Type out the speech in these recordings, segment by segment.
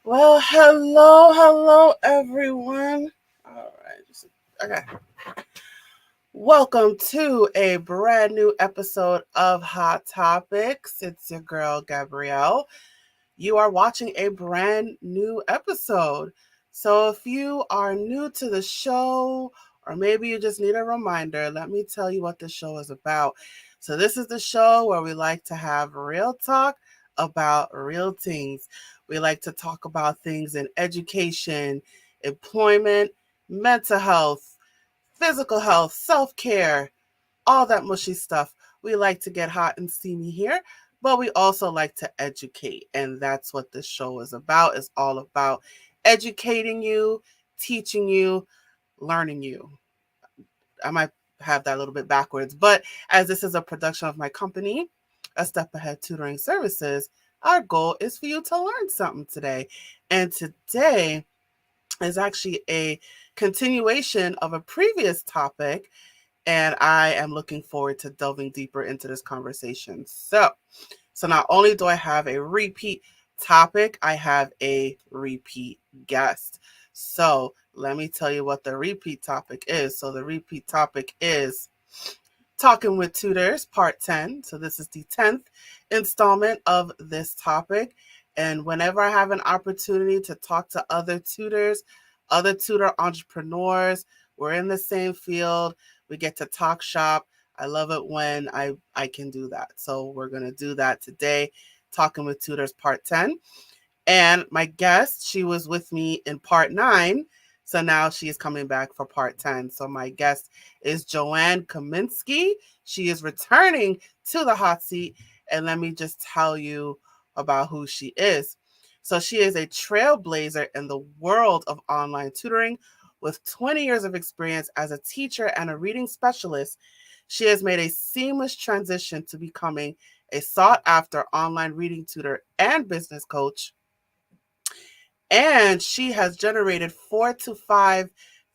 Well, hello, everyone. All right, okay. Welcome to a brand new episode of Hot Topics. It's your girl Gabrielle. You are watching a brand new episode. So, if you are new to the show, or maybe you just need a reminder, let me tell you what the show is about. So, this is the show where we like to have real talk about real things. We like to talk about things in education, employment, mental health, physical health, self care, all that mushy stuff. We like to get hot and steamy here, but we also like to educate. And that's what this show is about. It's all about educating you, teaching you, learning you. I might have that a little bit backwards, but as this is a production of my company, A Step Ahead Tutoring Services, our goal is for you to learn something today. And today is actually a continuation of a previous topic, and I am looking forward to delving deeper into this conversation. So not only do I have a repeat topic, I have a repeat guest. So let me tell you what the repeat topic is. So the repeat topic is Talking with Tutors, Part 10. So this is the 10th installment of this topic. And whenever I have an opportunity to talk to other tutors, other tutor entrepreneurs, we're in the same field, we get to talk shop. I love it when I can do that. So we're going to do that today, Talking with Tutors, Part 10. And my guest, she was with me in part 9. So now she is coming back for part 10. So my guest is Joanne Kaminski. She is returning to the hot seat. And let me just tell you about who she is. So she is a trailblazer in the world of online tutoring with 20 years of experience as a teacher and a reading specialist. She has made a seamless transition to becoming a sought after online reading tutor and business coach, and she has generated 4 to 5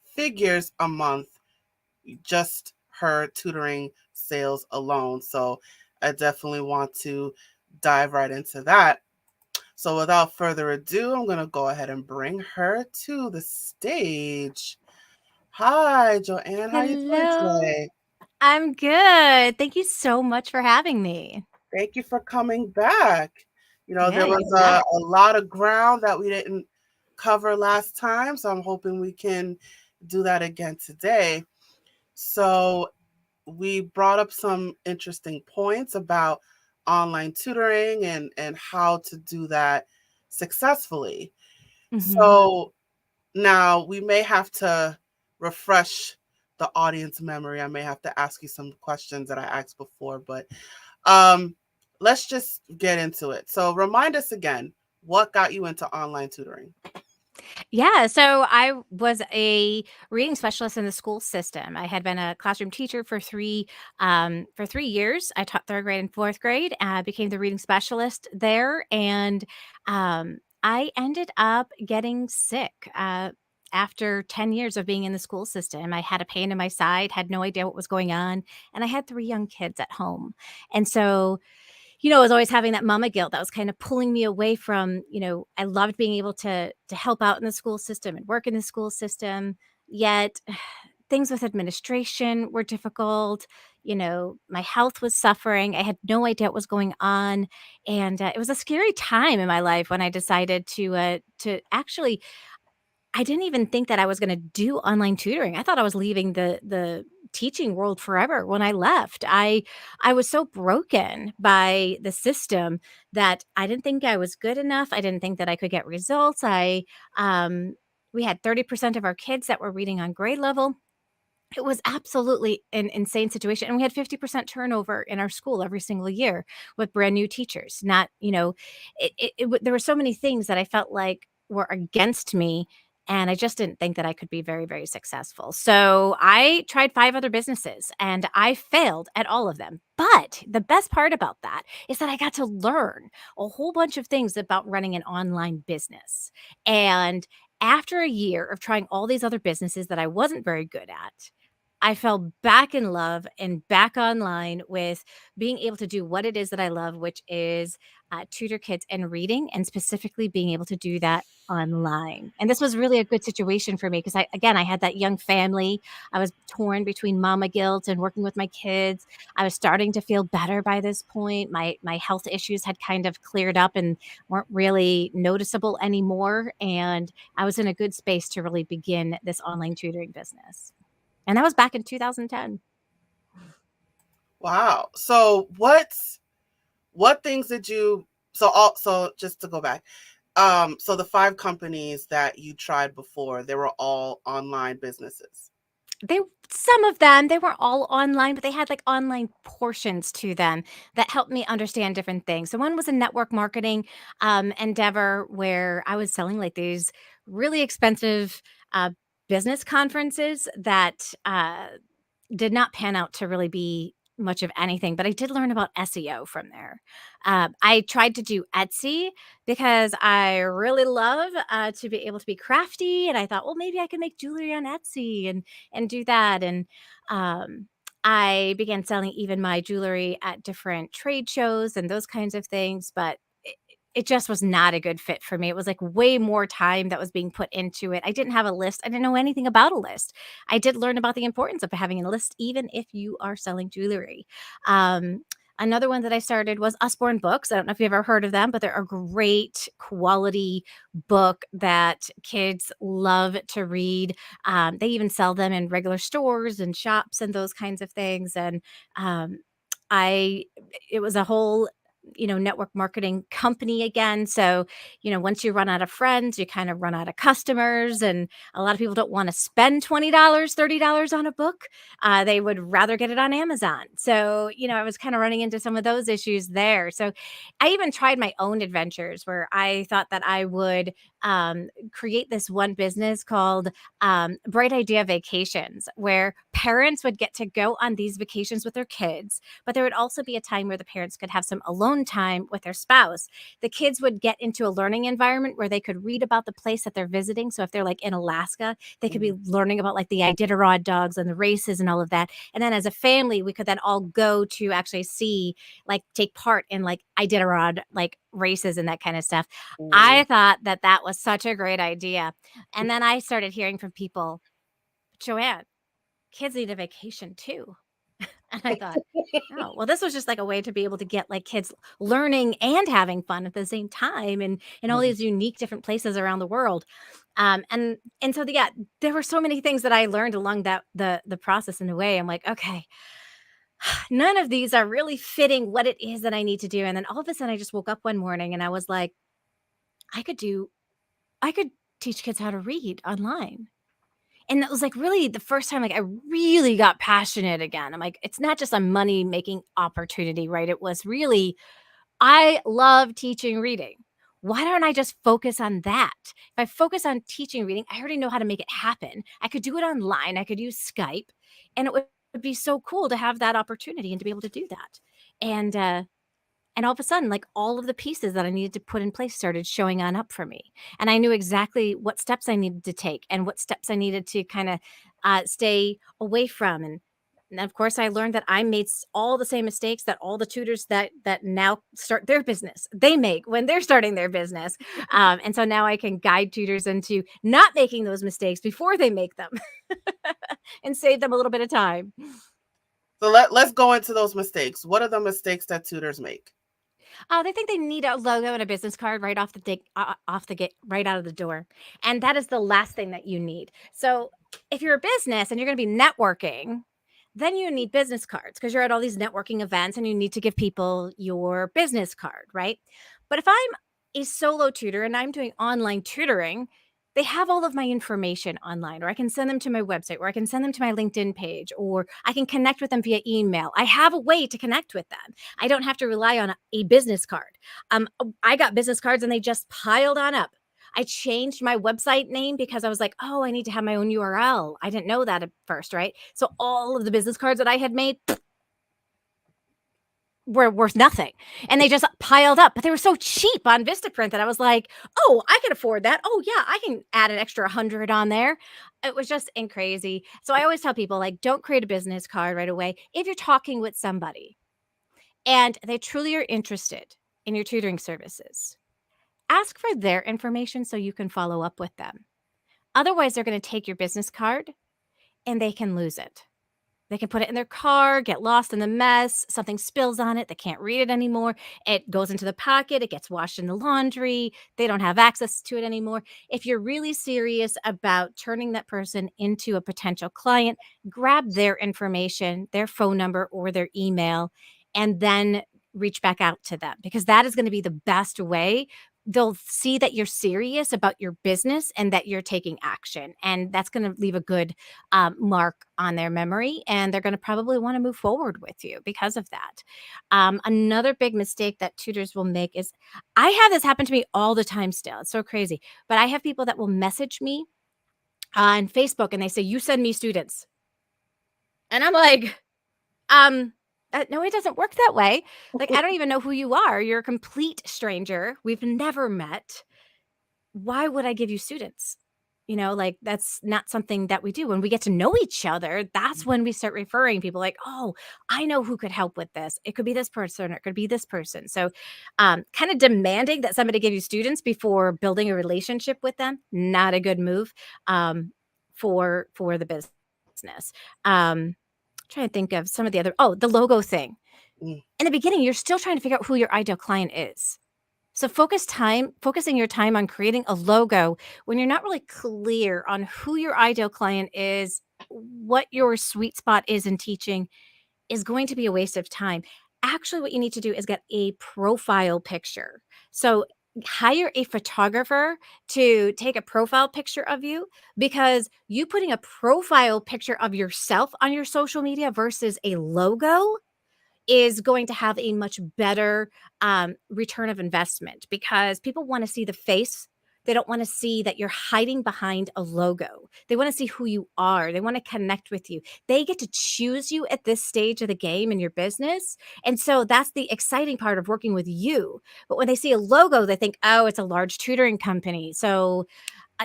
figures a month, just her tutoring sales alone. So I definitely want to dive right into that. So without further ado, I'm going to go ahead and bring her to the stage. Hi, Joanne. How are you doing Hello. today? I'm good. Thank you so much for having me. Thank you for coming back. Yeah, There you was bet. a lot of ground that we didn't cover last time, so I'm hoping we can do that again today. So, we brought up some interesting points about online tutoring and how to do that successfully. Hmm. So, now we may have to refresh the audience memory. I may have to ask you some questions that I asked before, but um, let's just get into it. So, remind us again, what got you into online tutoring? Yeah, so I was a reading specialist in the school system. I had been a classroom teacher for 3 years. I taught third grade and fourth grade. Became the reading specialist there, and I ended up getting sick. After 10 years of being in the school system, I had a pain in my side, had no idea what was going on, and I had 3 young kids at home. And so I was always having that mama guilt that was kind of pulling me away from, I loved being able to help out in the school system and work in the school system. Yet things with administration were difficult. My health was suffering. I had no idea what was going on, and it was a scary time in my life when I decided to actually. I didn't even think that I was gonna do online tutoring. I thought I was leaving the teaching world forever when I left. I was so broken by the system that I didn't think I was good enough. I didn't think that I could get results. Um we had 30% of our kids that were reading on grade level. It was absolutely an insane situation, and we had 50% turnover in our school every single year with brand new teachers. Not, there were so many things that I felt like were against me, and I just didn't think that I could be very, very successful. So I tried 5 other businesses, and I failed at all of them. But the best part about that is that I got to learn a whole bunch of things about running an online business. And after a year of trying all these other businesses that I wasn't very good at, I fell back in love and back online with being able to do what it is that I love, which is tutor kids in reading, and specifically being able to do that online. And this was really a good situation for me because I had that young family. I was torn between mama guilt and working with my kids. I was starting to feel better by this point. My health issues had kind of cleared up and weren't really noticeable anymore. And I was in a good space to really begin this online tutoring business. And that was back in 2010. Wow. So what things did you so just to go back. So the five companies that you tried before, they were all online businesses. They Some of them, they weren't all online, but they had, like, online portions to them that helped me understand different things. So one was a network marketing, endeavor where I was selling, like, these really expensive, business conferences that, did not pan out to really be much of anything, but I did learn about SEO from there. I tried to do Etsy because I really love to be able to be crafty, and I thought, well, maybe I can make jewelry on Etsy and do that. And um, I began selling even my jewelry at different trade shows and those kinds of things, but it just was not a good fit for me. It was like way more time that was being put into it. I didn't have a list. I didn't know anything about a list. I did learn about the importance of having a list, even if you are selling jewelry. Um, Another one that I started was Usborne Books. I don't know if you've ever heard of them, but they're a great quality book that kids love to read. They even sell them in regular stores and shops and those kinds of things. And um, I, it was a whole network marketing company again. So, once you run out of friends, you kind of run out of customers. And a lot of people don't want to spend $20, $30 on a book. They would rather get it on Amazon. So, I was kind of running into some of those issues there. So I even tried my own adventures where I thought that I would create this one business called Bright Idea Vacations, where parents would get to go on these vacations with their kids, but there would also be a time where the parents could have some alone time with their spouse. The kids would get into a learning environment where they could read about the place that they're visiting. So if they're like in Alaska, they could be Mhm. learning about like the Iditarod dogs and the races and all of that. And then as a family, we could then all go to actually see, like, take part in like Iditarod like races and that kind of stuff. Ooh. I thought that that was such a great idea. And then I started hearing from people, Joanne, kids need a vacation too. And I thought, oh, well, this was just like a way to be able to get like kids learning and having fun at the same time and in all Mhm. these unique different places around the world. And so yeah, there were so many things that I learned along that the process in a way. I'm like, okay, none of these are really fitting what it is that I need to do. And then all of a sudden I just woke up one morning and I was like, I could do I could teach kids how to read online. And that was, like, really the first time, like, I really got passionate again. I'm like, it's not just a money-making opportunity, right? It was really, I love teaching reading. Why don't I just focus on that? If I focus on teaching reading, I already know how to make it happen. I could do it online, I could use Skype, and it would be so cool to have that opportunity and to be able to do that. And, uh and all of a sudden, like, all of the pieces that I needed to put in place started showing on up for me. And I knew exactly what steps I needed to take and what steps I needed to kind of stay away from. And of course, I learned that I made all the same mistakes that all the tutors that now start their business they make when they're starting their business. And so now I can guide tutors into not making those mistakes before they make them and save them a little bit of time. So let's go into those mistakes. What are the mistakes that tutors make? Oh, they think they need a logo and a business card right off the get right out of the door, and that is the last thing that you need. So, if you're a business and you're gonna be networking, then you need business cards because 'cause you're at all these networking events and you need to give people your business card, right? But if I'm a solo tutor and I'm doing online tutoring, they have all of my information online, or I can send them to my website, or I can send them to my LinkedIn page, or I can connect with them via email. I have a way to connect with them. I don't have to rely on a business card. I got business cards and they just piled on up. I changed my website name because I was like, oh, I need to have my own URL. I didn't know that at first, right? So all of the business cards that I had made, were worth nothing, and they just piled up, but they were so cheap on Vistaprint that I was like, "Oh, I can afford that. Oh, yeah, I can add an extra 100 on there." It was just in crazy. So I always tell people, like, don't create a business card right away. If you're talking with somebody and they truly are interested in your tutoring services, ask for their information so you can follow up with them. Otherwise, they're gonna take your business card and they can lose it. They can put it in their car, get lost in the mess, something spills on it, they can't read it anymore. It goes into the pocket, it gets washed in the laundry, they don't have access to it anymore. If you're really serious about turning that person into a potential client, grab their information, their phone number or their email, and then reach back out to them because that is going to be the best way. They'll see that you're serious about your business and that you're taking action. And that's going to leave a good mark on their memory, and they're going to probably want to move forward with you because of that. Another big mistake that tutors will make is I have this happen to me all the time still. It's so crazy. But I have people that will message me on Facebook and they say, "You send me students." And I'm like, um, no, it doesn't work that way. Like, I don't even know who you are. You're a complete stranger. We've never met. Why would I give you students? Like that's not something that we do. When we get to know each other, that's when we start referring people like, oh, I know who could help with this. It could be this person or it could be this person. So kind of demanding that somebody give you students before building a relationship with them, not a good move for the business. Trying to think of some of the other, the logo thing. Mm. In the beginning, you're still trying to figure out who your ideal client is. So focusing your time on creating a logo when you're not really clear on who your ideal client is, what your sweet spot is in teaching is going to be a waste of time. Actually, what you need to do is get a profile picture. So hire a photographer to take a profile picture of you because you putting a profile picture of yourself on your social media versus a logo is going to have a much better return of investment because people want to see the face. They don't want to see that you're hiding behind a logo. They want to see who you are. They want to connect with you. They get to choose you at this stage of the game in your business. And so that's the exciting part of working with you. But when they see a logo, they think, oh, it's a large tutoring company. So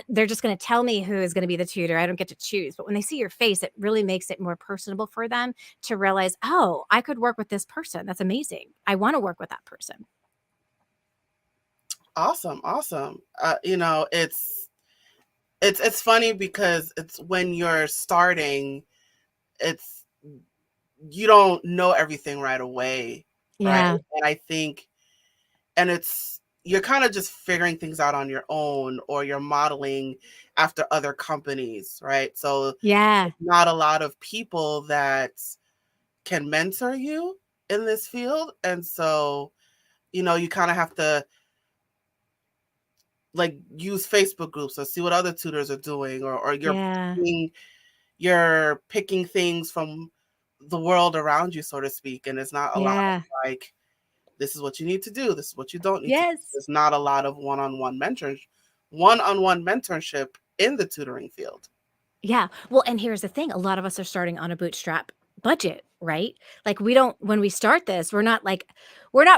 they're just going to tell me who is going to be the tutor. I don't get to choose. But when they see your face, it really makes it more personable for them to realize, oh, I could work with this person. That's amazing. I want to work with that person. Awesome, awesome. It's funny because it's when you're starting, it's you don't know everything right away, right? Yeah. And I think, and it's you're kind of just figuring things out on your own, or you're modeling after other companies, right? So Yeah. not a lot of people that can mentor you in this field, and so you kind of have to like use Facebook groups or see what other tutors are doing, or Yeah. you're picking things from the world around you, so to speak. And it's not a lot Yeah. of like, this is what you need to do, this is what you don't need to do. Yes. There's not a lot of one-on-one mentorship in the tutoring field. Yeah. Well, and here's the thing, a lot of us are starting on a bootstrap budget, right? Like we don't when we start this, we're not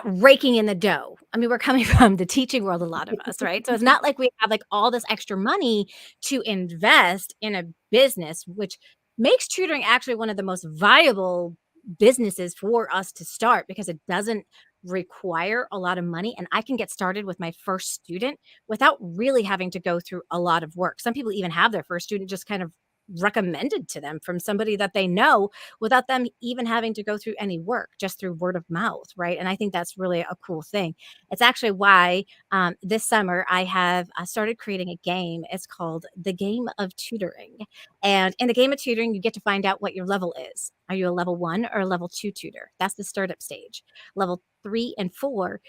raking in the dough. I mean, we're coming from the teaching world, a lot of us, right? So it's not like we have like all this extra money to invest in a business, which makes tutoring actually one of the most viable businesses for us to start because it doesn't require a lot of money and I can get started with my first student without really having to go through a lot of work. Some people even have their first student just kind of recommended to them from somebody that they know without them even having to go through any work, just through word of mouth, right? And I think that's really a cool thing. It's actually why this summer I have started creating a game. It's called The Game of Tutoring. And in the game of tutoring, you get to find out what your level is. Are you a level 1 or a level 2 tutor? That's the startup stage. Level 3 and 4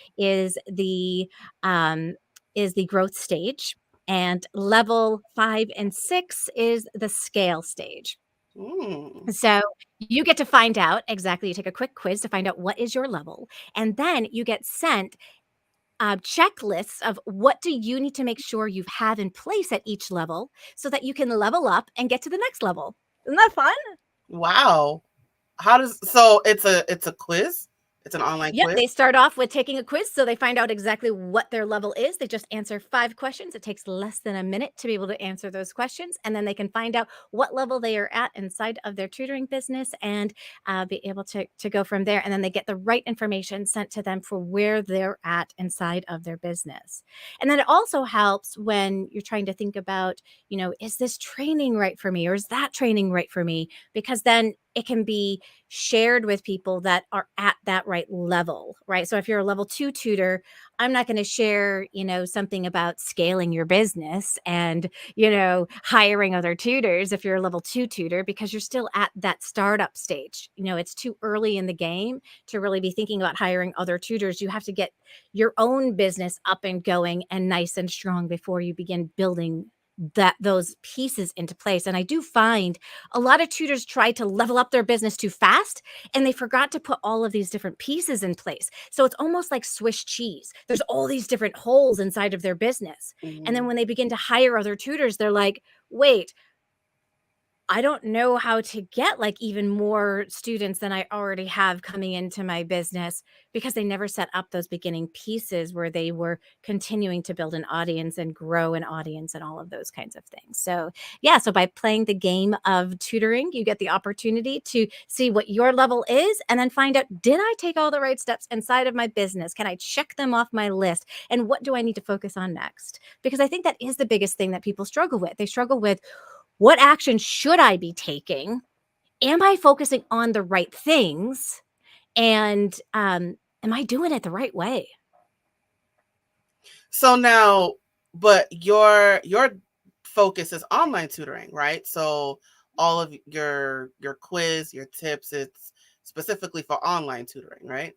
um, is the growth stage, and level 5 and 6 is the scale stage. Mm. So you get to find out exactly. You take a quick quiz to find out what is your level, and then you get sent checklists of what do you need to make sure you have in place at each level so that you can level up and get to the next level. Isn't that fun? Wow. How does so it's a quiz? It's an online Yep, quiz? they start off with taking a quiz, so they find out exactly what their level is. They just answer 5 questions. It takes less than a minute to be able to answer those questions, and then they can find out what level they are at inside of their tutoring business and, be able to go from there, and then they get the right information sent to them for where they're at inside of their business. And then it also helps when you're trying to think about, is this training right for me or is that training right for me? Because then it can be shared with people that are at that right level, right? So if you're a level 2 tutor, I'm not going to share, something about scaling your business and, hiring other tutors if you're a level 2 tutor because you're still at that startup stage. It's too early in the game to really be thinking about hiring other tutors. You have to get your own business up and going and nice and strong before you begin building those pieces into place. And I do find a lot of tutors try to level up their business too fast and they forgot to put all of these different pieces in place. So it's almost like Swiss cheese. There's all these different holes inside of their business. And then Mhm. when they begin to hire other tutors, they're like, wait, I don't know how to get like even more students than I already have coming into my business because they never set up those beginning pieces where they were continuing to build an audience and grow an audience and all of those kinds of things. So, yeah, so by playing the game of tutoring, you get the opportunity to see what your level is and then find out, did I take all the right steps inside of my business? Can I check them off my list? And what do I need to focus on next? Because I think that is the biggest thing that people struggle with. They struggle with, what action should I be taking? Am I focusing on the right things? And am I doing it the right way? So now, but your focus is online tutoring, right? So all of your quiz, your tips, it's specifically for online tutoring, right?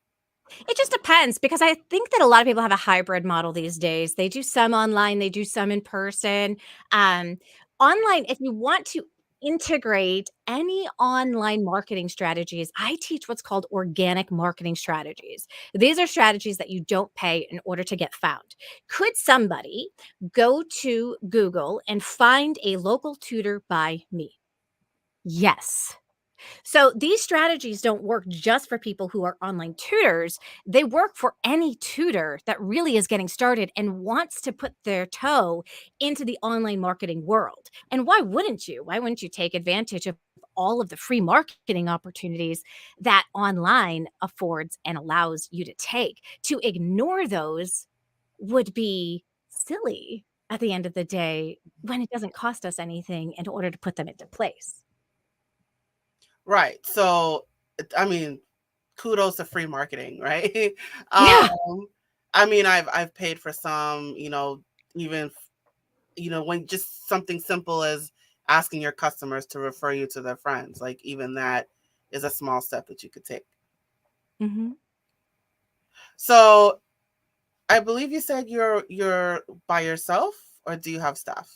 It just depends because I think that a lot of people have a hybrid model these days. They do some online, they do some in person. Um, Online, if you want to integrate any online marketing strategies, I teach what's called organic marketing strategies. These are strategies that you don't pay in order to get found. Could somebody go to Google and find a local tutor by me? Yes. So these strategies don't work just for people who are online tutors. They work for any tutor that really is getting started and wants to put their toe into the online marketing world. And why wouldn't you? Why wouldn't you take advantage of all of the free marketing opportunities that online affords and allows you to take? To ignore those would be silly at the end of the day when it doesn't cost us anything in order to put them into place. Right. So I mean, kudos to free marketing, right? Yeah. I mean, I've paid for some, even when just something simple as asking your customers to refer you to their friends, like even that is a small step that you could take. Mhm. So I believe you said you're by yourself, or do you have staff?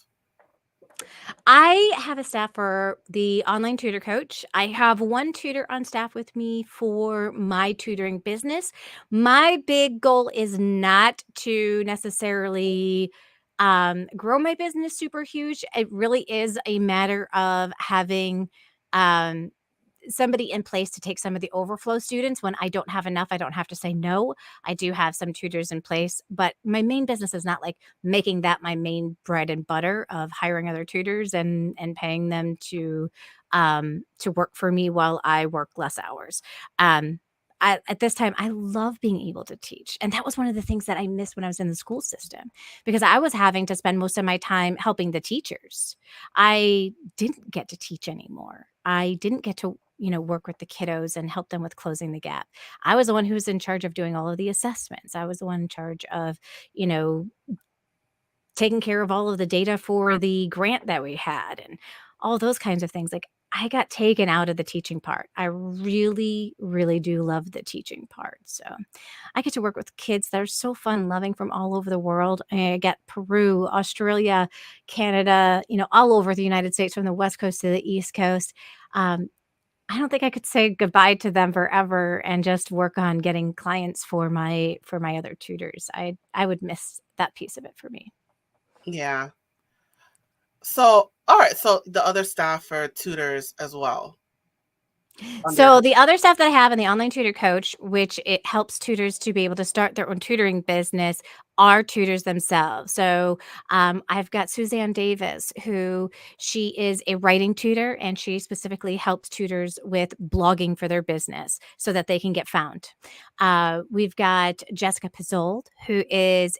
I have a staff for the online tutor coach. I have one tutor on staff with me for my tutoring business. My big goal is not to necessarily grow my business super huge. It really is a matter of having um, somebody in place to take some of the overflow students. When I don't have enough, I don't have to say no. I do have some tutors in place, but my main business is not like making that my main bread and butter of hiring other tutors and paying them to work for me while I work less hours. Um, at this time, I love being able to teach. And that was one of the things that I missed when I was in the school system because I was having to spend most of my time helping the teachers. I didn't get to teach anymore. I didn't get to, work with the kiddos and help them with closing the gap. I was the one who was in charge of doing all of the assessments. I was the one in charge of, you know, taking care of all of the data for the grant that we had and all those kinds of things. Like I got taken out of the teaching part. I really, really do love the teaching part. So I get to work with kids that are so fun loving from all over the world. I get Peru, Australia, Canada, all over the United States from the West Coast to the East Coast. Um, I don't think I could say goodbye to them forever and just work on getting clients for my other tutors. I would miss that piece of it for me. Yeah. So all right. So the other staff are tutors as well. So Under the other stuff that I have in the online tutor coach, which it helps tutors to be able to start their own tutoring business, are tutors themselves. So I've got Suzanne Davis, who she is a writing tutor, and she specifically helps tutors with blogging for their business so that they can get found. We've got Jessica Pizzold, who is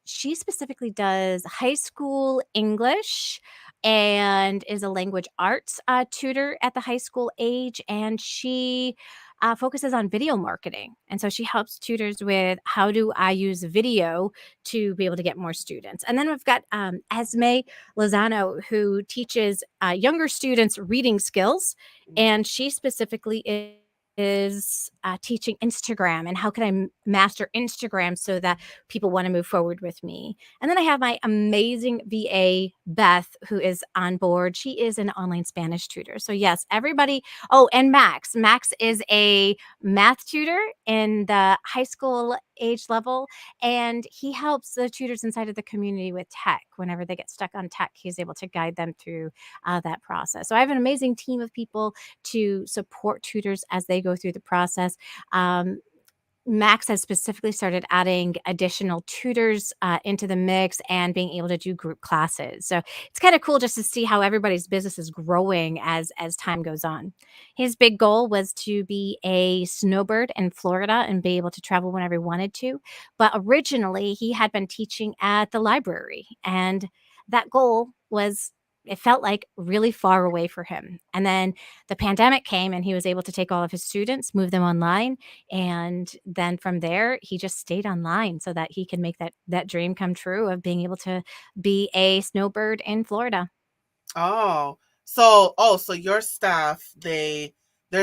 she specifically does high school English and is a language arts tutor at the high school age. And she focuses on video marketing. And so she helps tutors with how do I use video to be able to get more students. And then we've got Esme Lozano, who teaches younger students reading skills. And she specifically is teaching Instagram and how can I master Instagram so that people want to move forward with me. And then I have my amazing VA, Beth, who is on board. She is an online Spanish tutor. So, yes, everybody. Oh, and Max. Max is a math tutor in the high school age level, and he helps the tutors inside of the community with tech. Whenever they get stuck on tech, he's able to guide them through that process. So, I have an amazing team of people to support tutors as they go through the process. Um, Max has specifically started adding additional tutors into the mix and being able to do group classes. So it's kind of cool just to see how everybody's business is growing as time goes on. His big goal was to be a snowbird in Florida and be able to travel whenever he wanted to. But originally, he had been teaching at the library, and that goal was. It felt like really far away for him. And then the pandemic came and he was able to take all of his students, move them online, and then from there he just stayed online so that he can make that dream come true of being able to be a snowbird in Florida. Oh, so your staff, they're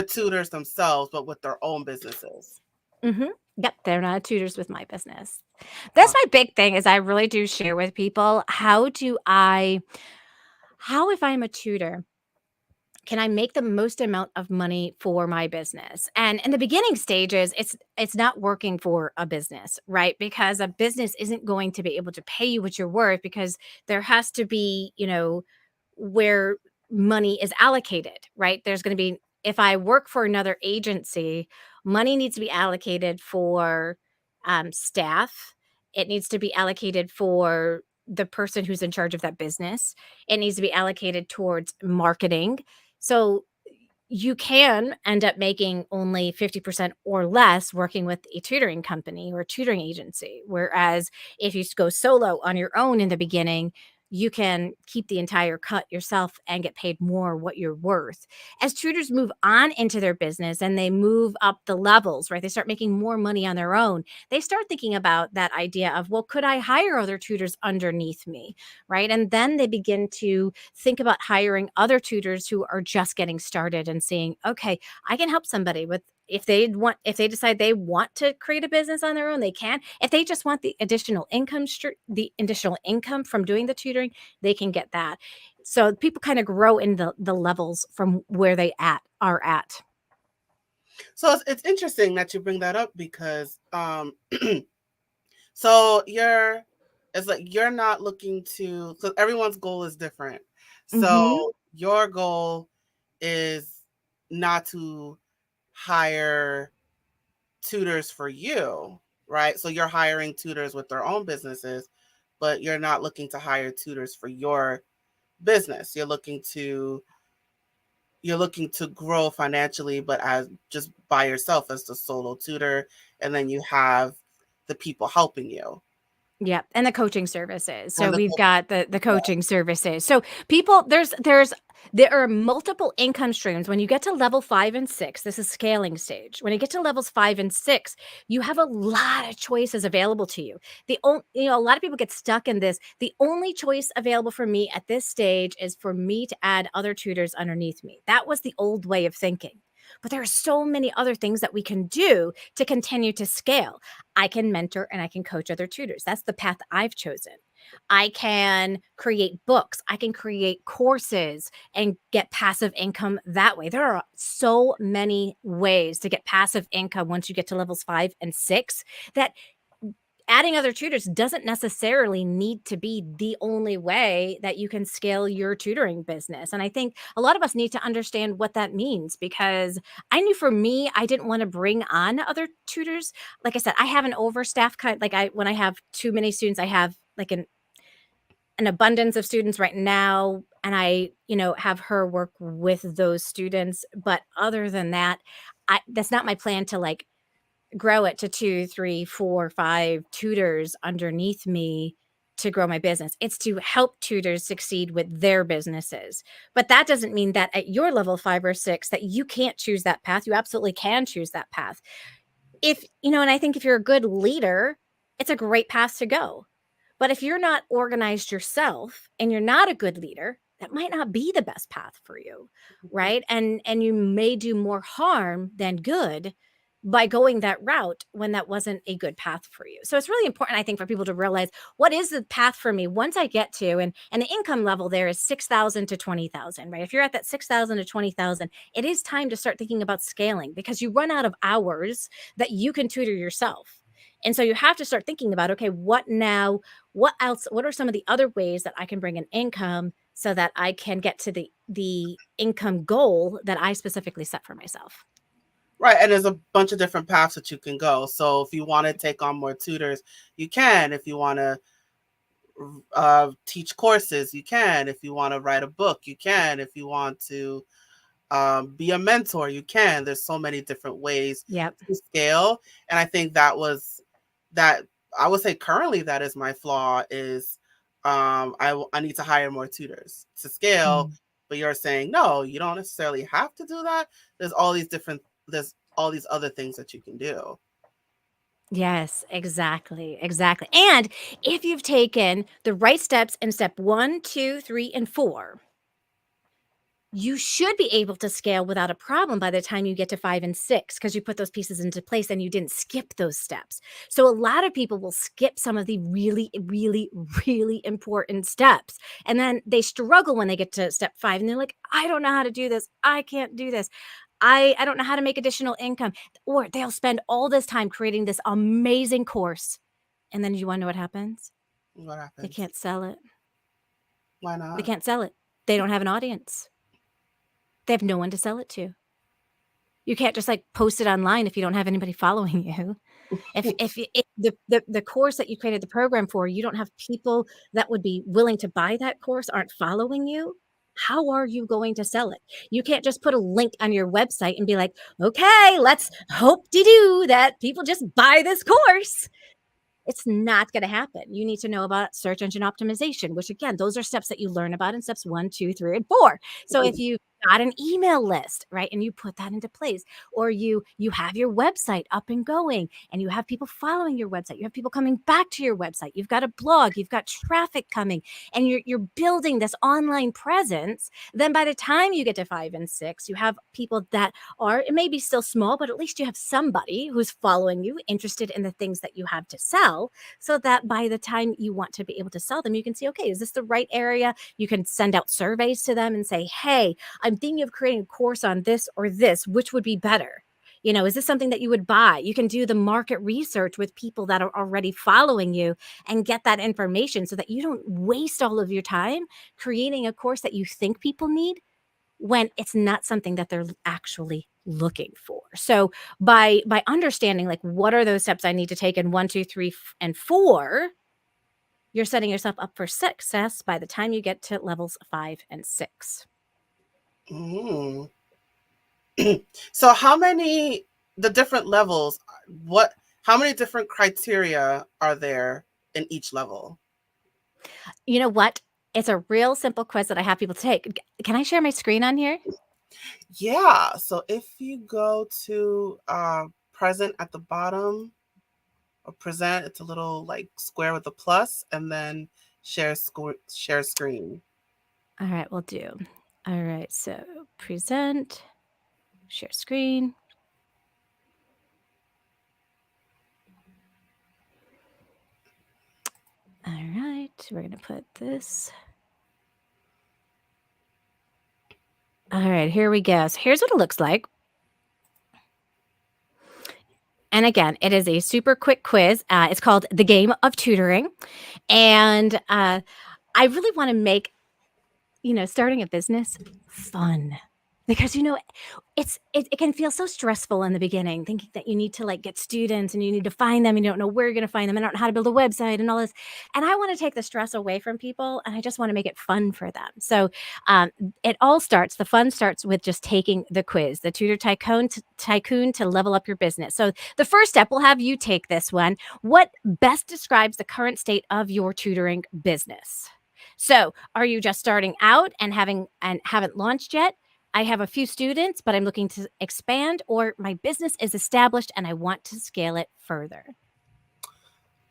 tutors themselves, but with their own businesses. Mhm. Yep, they're not tutors with my business. That's Huh. my big thing is I really do share with people, how if I'm a tutor, can I make the most amount of money for my business? And in the beginning stages, it's not working for a business, right? Because a business isn't going to be able to pay you what you're worth because there has to be, where money is allocated, right? There's going to be if I work for another agency, money needs to be allocated for staff. It needs to be allocated for the person who's in charge of that business. It needs to be allocated towards marketing, so you can end up making only 50% or less working with a tutoring company or a tutoring agency. Whereas if you go solo on your own in the beginning, you can keep the entire cut yourself and get paid more what you're worth. As tutors move on into their business and they move up the levels, right? They start making more money on their own. They start thinking about that idea of, well, could I hire other tutors underneath me? Right. And then they begin to think about hiring other tutors who are just getting started and saying, okay, I can help somebody with if they decide they want to create a business on their own, they can. If they just want the additional income from doing the tutoring, they can get that. So people kind of grow in the levels from where they are at. So it's interesting that you bring that up because so it's like you're not looking to, because everyone's goal is different. Mhm. So your goal is not to hire tutors for you, right? So you're hiring tutors with their own businesses, but you're not looking to hire tutors for your business. You're looking to grow financially, but as just by yourself as the solo tutor, and then you have the people helping you. Yep, and the coaching services. So And the we've got the yeah. coaching services. So people there are multiple income streams. When you get to level 5 and 6, this is scaling stage. When you get to levels 5 and 6, you have a lot of choices available to you. A lot of people get stuck in this. The only choice available for me at this stage is for me to add other tutors underneath me. That was the old way of thinking. But there are so many other things that we can do to continue to scale. I can mentor and I can coach other tutors. That's the path I've chosen. I can create books, I can create courses and get passive income that way. There are so many ways to get passive income once you get to levels 5 and 6 that adding other tutors doesn't necessarily need to be the only way that you can scale your tutoring business. And I think a lot of us need to understand what that means, because I knew for me, I didn't want to bring on other tutors. Like I said, I have an overstaff kind, like when I have too many students, I have like an abundance of students right now, and I, have her work with those students. But other than that, that's not my plan to like grow it to 2, 3, 4, 5 tutors underneath me to grow my business. It's to help tutors succeed with their businesses. But that doesn't mean that at your level 5 or 6 that you can't choose that path. You absolutely can choose that path. And I think if you're a good leader, it's a great path to go. But if you're not organized yourself and you're not a good leader, that might not be the best path for you, right? And you may do more harm than good by going that route when that wasn't a good path for you. So it's really important, I think, for people to realize what is the path for me once I get to, and the income level there is 6,000 to 20,000, right? If you're at that 6,000 to 20,000, it is time to start thinking about scaling, because you run out of hours that you can tutor yourself. And so you have to start thinking about, okay, what now? What else? What are some of the other ways that I can bring in income so that I can get to the income goal that I specifically set for myself? Right. And there's a bunch of different paths that you can go. So if you want to take on more tutors, you can. If you want to teach courses, you can. If you want to write a book, you can. If you want to be a mentor, you can. There's so many different ways Yep. to scale. And I think that I would say currently that is my flaw is I need to hire more tutors to scale. Mm. But you're saying, no, you don't necessarily have to do that. There's all these other things that you can do. Yes, exactly, exactly. And if you've taken the right steps in step 1, 2, 3, and 4, you should be able to scale without a problem by the time you get to 5 and 6, because you put those pieces into place and you didn't skip those steps. So a lot of people will skip some of the really, really, really important steps. And then they struggle when they get to step 5 and they're like, I don't know how to do this. I can't do this. I don't know how to make additional income. Or they'll spend all this time creating this amazing course. And then you want to know what happens? What They happens? can't sell it. Why They not? can't sell it. They don't have an audience. They have no one to sell it to. You can't just, like, post it online if you don't have anybody following you. If the course that you created the program for, you don't have people that would be willing to buy that course aren't following you, how are you going to sell it? You can't just put a link on your website and be like, "Okay, let's hope-de-doo that people just buy this course." It's not going to happen. You need to know about search engine optimization, which again, those are steps that you learn about in steps 1, 2, 3, and 4. So if you got an email list, right, and you put that into place, or you have your website up and going, and you have people following your website, you have people coming back to your website, you've got a blog, you've got traffic coming, and you're building this online presence, then by the time you get to 5 and 6, you have people that are, it may be still small, but at least you have somebody who's following you, interested in the things that you have to sell, so that by the time you want to be able to sell them, you can see, okay, is this the right area? You can send out surveys to them and say, hey, I'm thinking of creating a course on this or this, which would be better? Is this something that you would buy? You can do the market research with people that are already following you and get that information so that you don't waste all of your time creating a course that you think people need when it's not something that they're actually looking for. So by understanding, like, what are those steps I need to take in 1, 2, 3, and 4, you're setting yourself up for success by the time you get to levels 5 and 6. Mm. So the different levels, what how many different criteria are there in each level? You know what? It's a real simple quiz that I have people take. Can I share my screen on here? Yeah. So if you go to present at the bottom or present, it's a little like square with a plus, and then share screen. All right, we'll do. All right, so present, share screen. All right, we're going to put this. All right, here we go. So here's what it looks like. And again, it is a super quick quiz. It's called The Game of Tutoring. And I really want to make, starting a business fun. Because it can feel so stressful in the beginning, thinking that you need to like get students and you need to find them and you don't know where you're going to find them and don't know how to build a website and all this. And I want to take the stress away from people and I just want to make it fun for them. So um, the fun starts with just taking the quiz, the Tutor Tycoon to level up your business. So the first step, we'll have you take this one. What best describes the current state of your tutoring business? So, are you just starting out and haven't launched yet? I have a few students, but I'm looking to expand, or my business is established and I want to scale it further.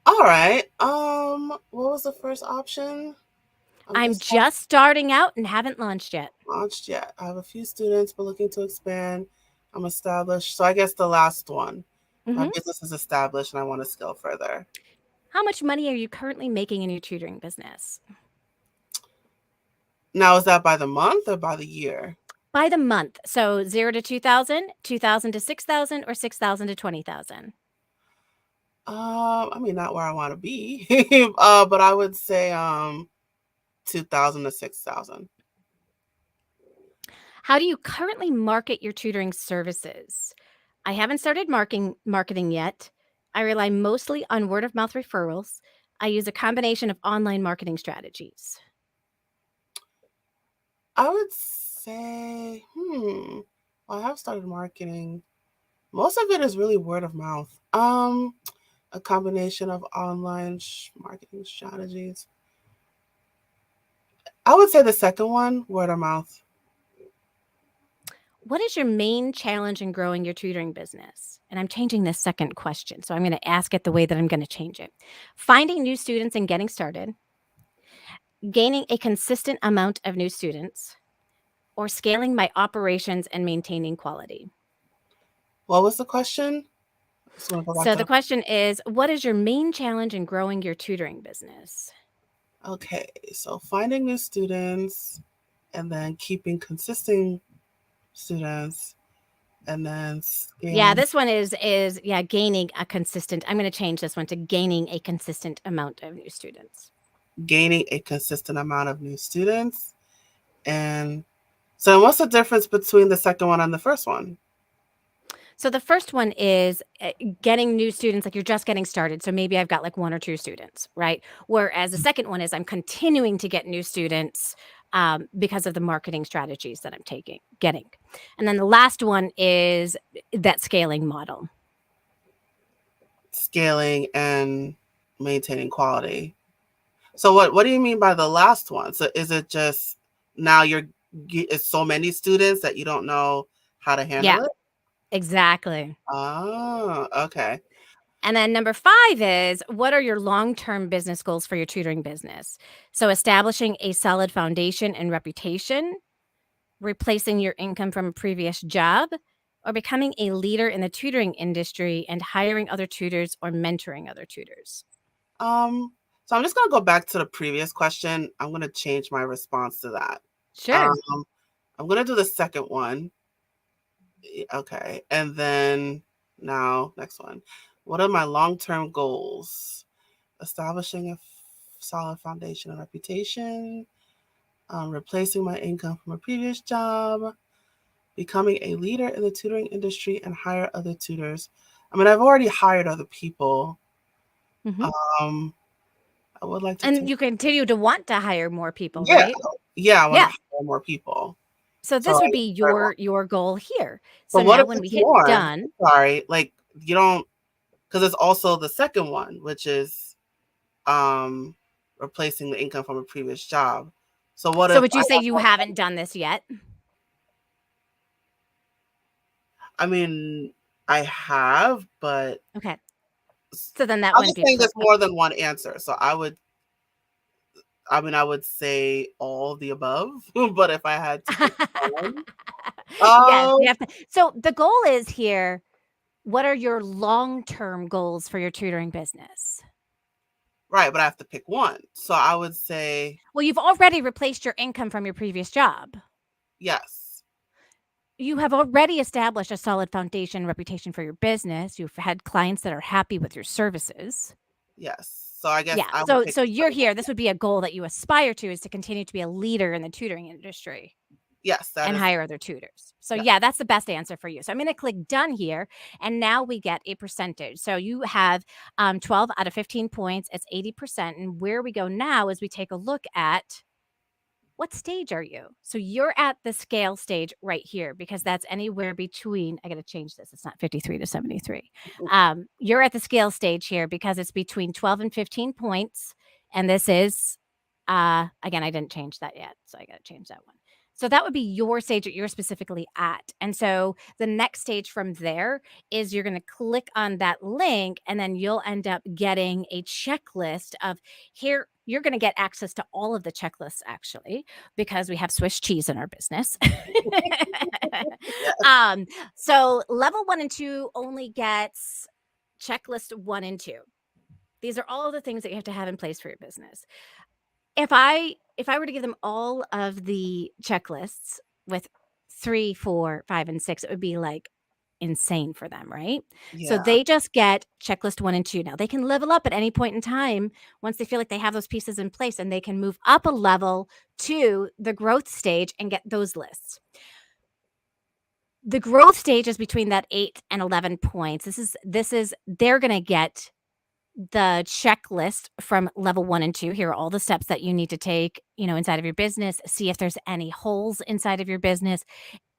All right. What was the first option? I'm I'm just just starting out and haven't launched yet. launched yet. I have a few students, but looking to expand. I'm established. So I guess the last one. My Hmm. business is established and I want to scale further. How much money are you currently making in your tutoring business? Now, is that by the month or by the year? By the month. So 0 to 2,000, 2,000 to 6,000, or 6,000 to 20,000. I mean, not where I want to be, but I would say 2,000 to 6,000. How do you currently market your tutoring services? I haven't started marketing yet. I rely mostly on word of mouth referrals. I use a combination of online marketing strategies. I would say, well, I have started marketing. Most of it is really word of mouth. A combination of online marketing strategies. I would say the second one, word of mouth. What is your main challenge in growing your tutoring business? And I'm changing this second question. So I'm going to ask it the way that I'm going to change it. Finding new students and getting started, gaining a consistent amount of new students, or scaling my operations and maintaining quality. What was the question? Just want to go back So to the question is, what is your main challenge in growing your tutoring business? okay. So finding new students and then keeping consistent students and then Yeah, scaling, this one is gaining a consistent. I'm going to change this one to gaining a consistent amount of new students. gaining a consistent amount of new students. And so what's the difference between the second one and the first one? So the first one is getting new students, like you're just getting started. So maybe I've got like one or two students, right? Whereas the second one is I'm continuing to get new students because of the marketing strategies that I'm getting. And then the last one is that scaling model. Scaling and maintaining quality. So what do you mean by the last one? So is it just now it's so many students that you don't know how to handle Yeah, it? exactly. Oh, okay. And then number 5 is, what are your long-term business goals for your tutoring business? So establishing a solid foundation and reputation, replacing your income from a previous job, or becoming a leader in the tutoring industry and hiring other tutors or mentoring other tutors. Um, so I'm just gonna go back to the previous question. I'm gonna change my response to that. Sure. Um, I'm gonna do the second one. Okay, and then now next one. What are my long-term goals? Establishing a solid foundation and reputation, replacing my income from a previous job, becoming a leader in the tutoring industry and hire other tutors. I mean, I've already hired other people. Mhm. Um, I would like to And take, you continue to want to hire more people, yeah, right? yeah, I want to Yeah. hire more people. So So this would I be start one. your goal here. So But what now if when we it's hit more? done. Sorry, like you don't, because it's also the second one, which is um replacing the income from a previous job. So what So if would I you say have you more? haven't done this yet? I mean, I have, but Okay. So then that I'm wouldn't just be saying there's more than one answer. So I mean, I would say all of the above, but if I had to pick one, Yes, um, you have to. So the goal is here, what are your long-term goals for your tutoring business? right, but I have to pick one. So I would say Well, you've already replaced your income from your previous job. yes. you have already established a solid foundation reputation for your business. You've had clients that are happy with your services. Yes. So I guess Yeah. I would pick So the you're second one. here. This would be a goal that you aspire to, is to continue to be a leader in the tutoring industry Yes, that and is. hire other tutors. So Yeah. yeah, that's the best answer for you. So I'm going to click done here, and now we get a percentage. So you have 12 out of 15 points. It's 80%. And where we go now is we take a look at, what stage are you? So you're at the scale stage right here, because that's anywhere between, I got to change this. It's not 53 to 73. You're at the scale stage here because it's between 12 and 15 points. And this is, again, I didn't change that yet. So I got to change that one. So that would be your stage that you're specifically at. And so the next stage from there is you're going to click on that link, and then you'll end up getting a checklist of, here, you're going to get access to all of the checklists, actually, because we have Swiss cheese in our business. Yes. um, so level 1 and 2 only gets checklist 1 and 2. These are all of the things that you have to have in place for your business. If I were to give them all of the checklists with 3, 4, 5, and 6, it would be like insane for them, right? So Yeah. they just get checklist 1 and 2. Now they can level up at any point in time once they feel like they have those pieces in place, and they can move up a level to the growth stage and get those lists. The growth stage is between that 8 and 11 points. This is they're going to get the checklist from level 1 and 2. Here are all the steps that you need to take, inside of your business, see if there's any holes inside of your business,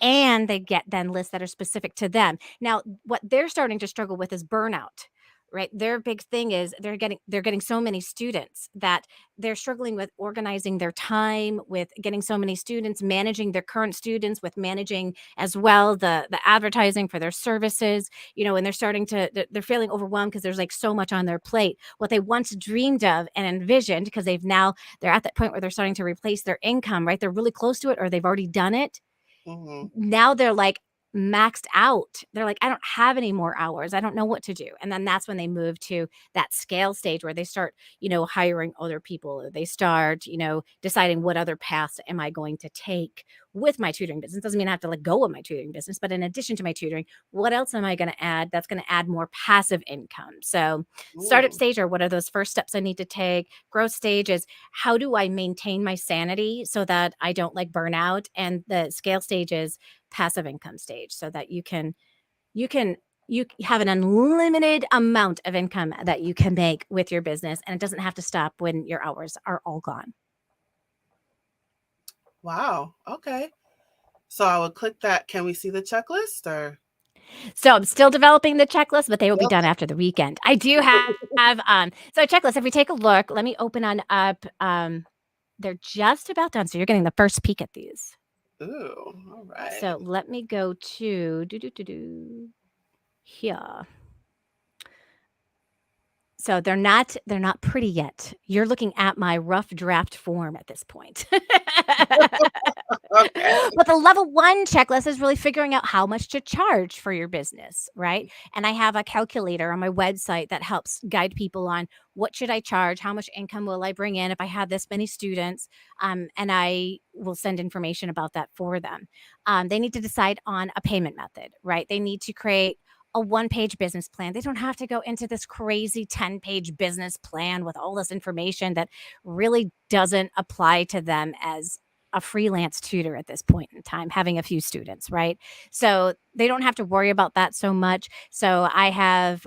and they get then lists that are specific to them. Now, what they're starting to struggle with is burnout, right? Their big thing is they're getting so many students that they're struggling with organizing their time, with getting so many students, managing their current students, with managing as well the advertising for their services, and they're feeling overwhelmed because there's like so much on their plate. What they once dreamed of and envisioned, because they're at that point where they're starting to replace their income, right? They're really close to it, or they've already done it. Hmm. Now they're like maxed out. They're like, I don't have any more hours. I don't know what to do. And then that's when they move to that scale stage where they start, hiring other people. Or they start, deciding, what other paths am I going to take with my tutoring business? Doesn't mean I have to let go of my tutoring business, but in addition to my tutoring, what else am I going to add that's going to add more passive income? So startup Mm. stage are, what are those first steps I need to take? Growth stage is, how do I maintain my sanity so that I don't like burn out? And the scale stage is passive income stage, so that you can you have an unlimited amount of income that you can make with your business, and it doesn't have to stop when your hours are all gone. Wow. Okay. So I would click that. Can we see the checklist or? So I'm still developing the checklist, but they will be done Okay. after the weekend. I do have so a checklist. If we take a look, let me open on up. They're just about done, so you're getting the first peek at these. Ooh. All right. So let me go to here. So they're not pretty yet. You're looking at my rough draft form at this point. Okay. But the level 1 checklist is really figuring out how much to charge for your business, right? And I have a calculator on my website that helps guide people on, what should I charge? How much income will I bring in if I have this many students? And I will send information about that for them. They need to decide on a payment method, right? They need to create a one-page business plan. They don't have to go into this crazy 10-page business plan with all this information that really doesn't apply to them as a freelance tutor at this point in time, having a few students, right? So they don't have to worry about that so much. So I have,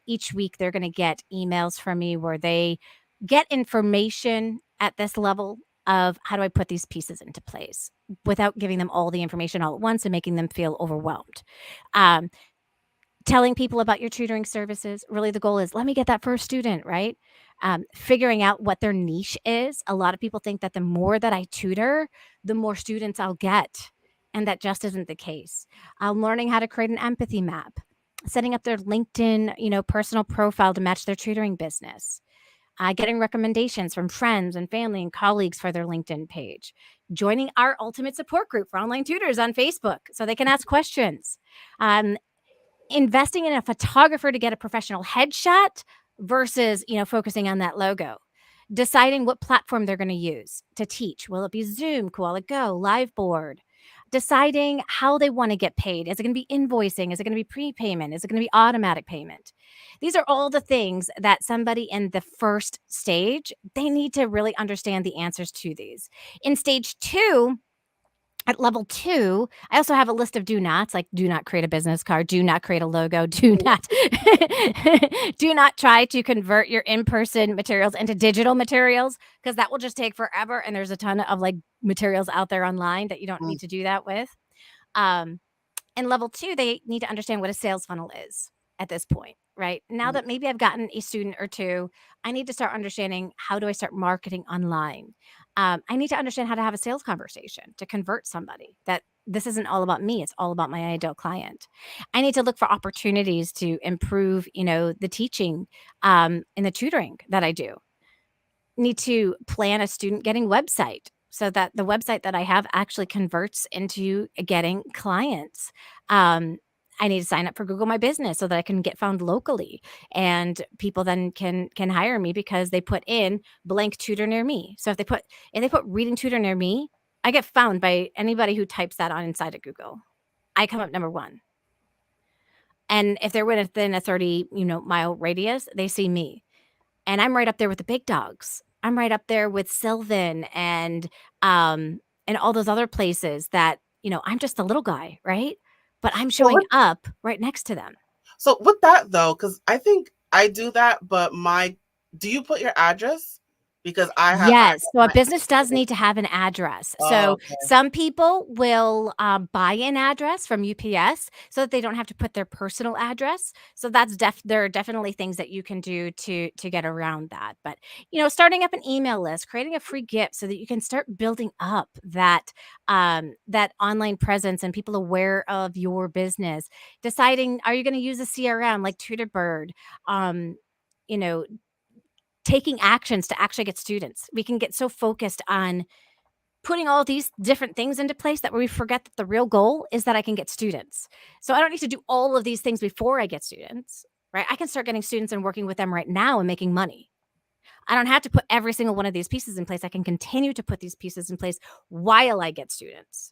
each week they're going to get emails from me where they get information at this level of, how do I put these pieces into place without giving them all the information all at once and making them feel overwhelmed. Um, Telling people about your tutoring services, really the goal is, let me get that first student, right? Figuring out what their niche is. A lot of people think that the more that I tutor, the more students I'll get. And that just isn't the case. I'm learning how to create an empathy map, setting up their LinkedIn, personal profile to match their tutoring business, getting recommendations from friends and family and colleagues for their LinkedIn page, joining our ultimate support group for online tutors on Facebook so they can ask questions. Um, Investing in a photographer to get a professional headshot versus, focusing on that logo. Deciding what platform they're going to use to teach. Will it be Zoom, Koala Go, Liveboard? deciding how they want to get paid. Is it going to be invoicing? Is it going to be prepayment? Is it going to be automatic payment? These are all the things that somebody in the first stage, they need to really understand the answers to these. In stage 2, at level 2, I also have a list of do nots, like do not create a business card, do not create a logo, do not do not try to convert your in-person materials into digital materials, because that will just take forever, and there's a ton of, like, materials out there online that you don't Mm, need to do that with. Um, and level 2, they need to understand what a sales funnel is at this point, right? Now mm. that maybe I've gotten a student or 2, I need to start understanding, how do I start marketing online? I need to understand how to have a sales conversation to convert somebody, that this isn't all about me, it's all about my ideal client. I need to look for opportunities to improve, the teaching, and the tutoring that I do. Need to plan a student getting website so that the website that I have actually converts into getting clients. Um, I need to sign up for Google My Business so that I can get found locally, and people then can hire me because they put in blank tutor near me. So if they put reading tutor near me, I get found by anybody who types that on inside of Google. I come up number 1. And if they're within a 30, mile radius, they see me. And I'm right up there with the big dogs. I'm right up there with Sylvan and all those other places that, I'm just a little guy, right? But I'm So showing up right next to them. So with that though, because I think I do that, but do you put your address? Because I Yes, so a my business does need to have an address. oh, So okay. some people will, buy an address from UPS so that they don't have to put their personal address. So there are definitely things that you can do to get around that. But, starting up an email list, creating a free gift so that you can start building up that online presence and people aware of your business. Deciding, are you gonna use a CRM like Tutorbird? Um, you know, taking actions to actually get students. We can get so focused on putting all these different things into place that we forget that the real goal is that I can get students. So I don't need to do all of these things before I get students, right? I can start getting students and working with them right now and making money. I don't have to put every single one of these pieces in place. I can continue to put these pieces in place while I get students.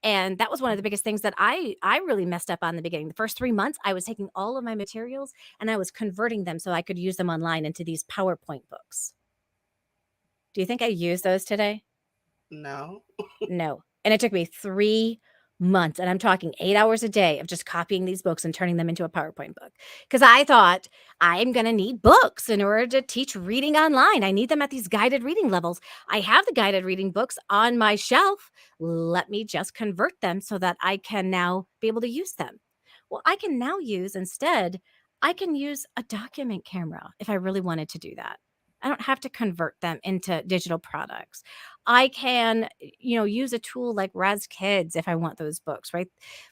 And that was one of the biggest things that I really messed up on in the beginning. The first 3 months, I was taking all of my materials and I was converting them so I could use them online into these PowerPoint books. Do you think I used those today? No. No. And it took me 3 months, and I'm talking 8 hours a day of just copying these books and turning them into a PowerPoint book. Because I thought, I'm gonna need books in order to teach reading online. I need them at these guided reading levels. I have the guided reading books on my shelf. Let me just convert them so that I can now be able to use them. Well, I can now I can use a document camera if I really wanted to do that. I don't have to convert them into digital products. I can, use a tool like Raz Kids if I want those books, right?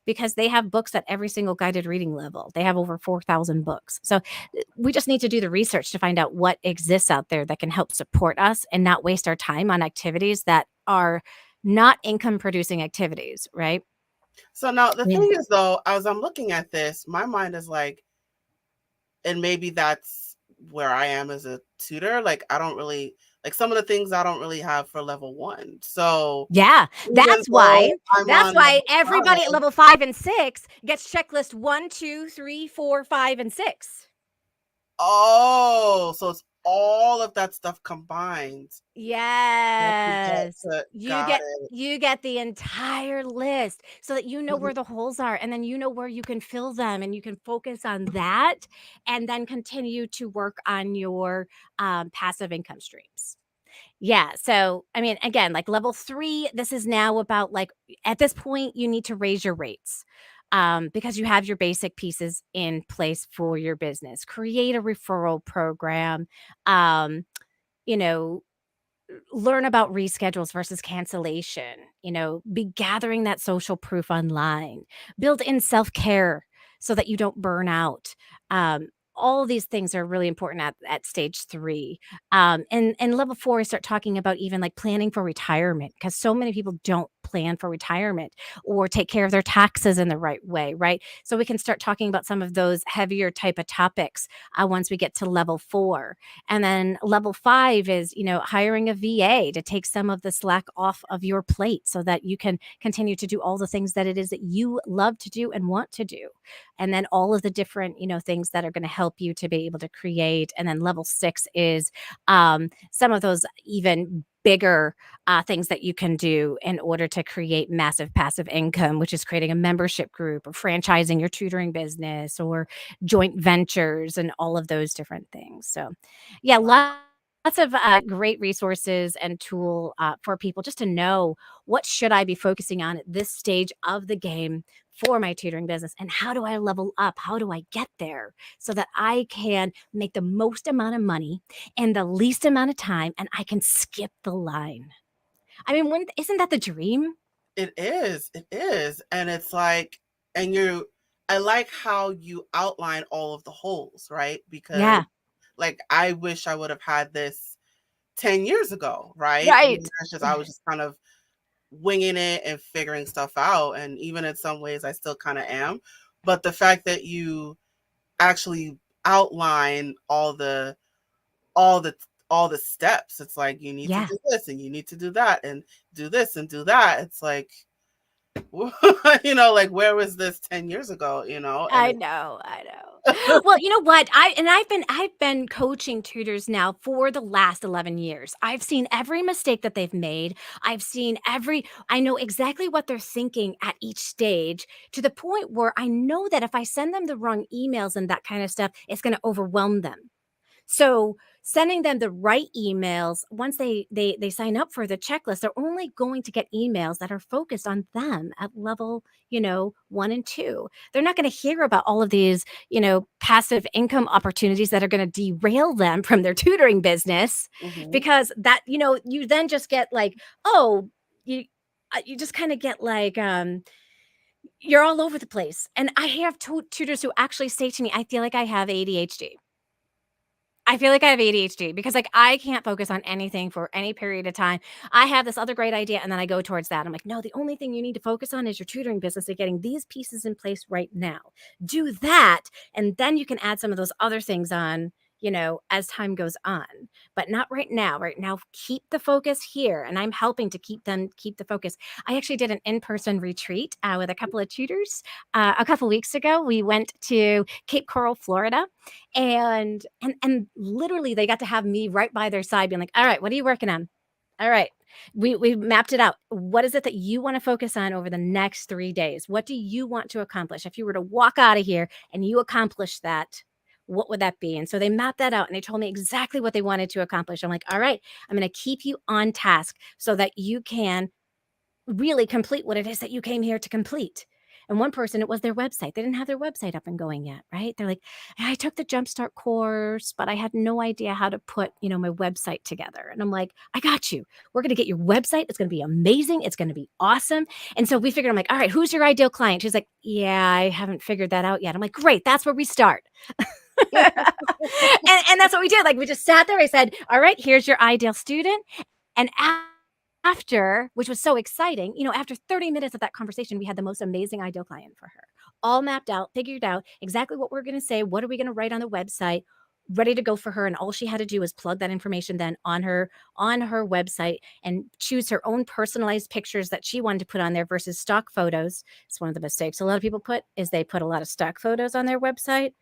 Because they have books at every single guided reading level. They have over 4,000 books. So we just need to do the research to find out what exists out there that can help support us and not waste our time on activities that are not income producing activities, right? So now the Yeah. thing is though, as I'm looking at this, my mind is like, and maybe that's where I am as a tutor. Like I don't really like some of the things I don't really have for level 1. So Yeah, even though I'm that's on why level everybody at 5, level 5 and 6 gets checklist 1, 2, 3, 4, 5, and 6. oh, so it's all of that stuff combined that you get Yes. to You got get it. you get the entire list so that you know Mhm. where the holes are, and then you know where you can fill them, and you can focus on that and then continue to work on your, passive income streams. Yeah, so, I mean, again, like, level 3, this is now about, like, at this point, you need to raise your rates, because you have your basic pieces in place for your business. Create a referral program, um, you know, learn about reschedules versus cancellation, be gathering that social proof online, build in self-care so that you don't burn out. All these things are really important at stage 3. And level 4, I start talking about even like planning for retirement because so many people don't plan for retirement or take care of their taxes in the right way, right? So we can start talking about some of those heavier type of topics once we get to level 4. And then level 5 is, hiring a VA to take some of the slack off of your plate so that you can continue to do all the things that it is that you love to do and want to do. And then all of the different, things that are going to help you to be able to create. And then level 6 is some of those even bigger things that you can do in order to create massive passive income, which is creating a membership group or franchising your tutoring business or joint ventures and all of those different things. So, yeah, lots of great resources and tool for people just to know what should I be focusing on at this stage of the game for my tutoring business and how do I level up? How do I get there so that I can make the most amount of money in the least amount of time and I can skip the line? I mean, isn't that the dream? It is. It is. And it's like, and I like how you outline all of the holes, right? Because Yeah, like I wish I would have had this 10 years ago, right? right. That's just I was just kind of winging it and figuring stuff out. And even in some ways I still kind of am. But the fact that you actually outline all the all the steps, it's like you need to Yeah, do this and you need to do that and do this and do that. It's like like where was this 10 years ago, and I know, I know. Well, you know what? I've been coaching tutors now for the last 11 years. I've seen every mistake that they've made. I know exactly what they're thinking at each stage to the point where I know that if I send them the wrong emails and that kind of stuff, it's going to overwhelm them. So sending them the right emails once they sign up for the checklist, they're only going to get emails that are focused on them at level 1 and 2. They're not going to hear about all of these passive income opportunities that are going to derail them from their tutoring business Mhm. because that you then just get like, oh, you you just kind of get like you're all over the place. And I have tutors who actually say to me, I feel like I have ADHD. I feel like I have ADHD because, like, I can't focus on anything for any period of time. I have this other great idea, and then I go towards that. I'm like, "No, the only thing you need to focus on is your tutoring business and getting these pieces in place right now. Do that, and then you can add some of those other things on, as time goes on, but not right now. Right now, keep the focus here." And I'm helping to keep them keep the focus. I actually did an in-person retreat with a couple of tutors a couple weeks ago. We went to Cape Coral, Florida, and literally they got to have me right by their side being like, "All right, what are you working on? All right. We mapped it out. What is it that you want to focus on over the next 3 days? What do you want to accomplish? If you were to walk out of here and you accomplish that, what would that be?" And so they mapped that out and they told me exactly what they wanted to accomplish. I'm like, "All right, I'm going to keep you on task so that you can really complete what it is that you came here to complete." And one person, it was their website. They didn't have their website up and going yet, right? They're like, "I took the Jumpstart course, but I had no idea how to put, my website together." And I'm like, "I got you. We're going to get your website. It's going to be amazing. It's going to be awesome." And so we figured, I'm like, "All right, who's your ideal client?" She's like, "Yeah, I haven't figured that out yet." I'm like, "Great. That's where we start." And that's what we did. Like, we just sat there. I said, "All right, here's your ideal student." And after, which was so exciting, after 30 minutes of that conversation, we had the most amazing ideal client for her. All mapped out, figured out exactly what we're going to say, what are we going to write on the website, ready to go for her. And all she had to do was plug that information then on her website and choose her own personalized pictures that she wanted to put on there versus stock photos. It's one of the mistakes a lot of people put is they put a lot of stock photos on their website.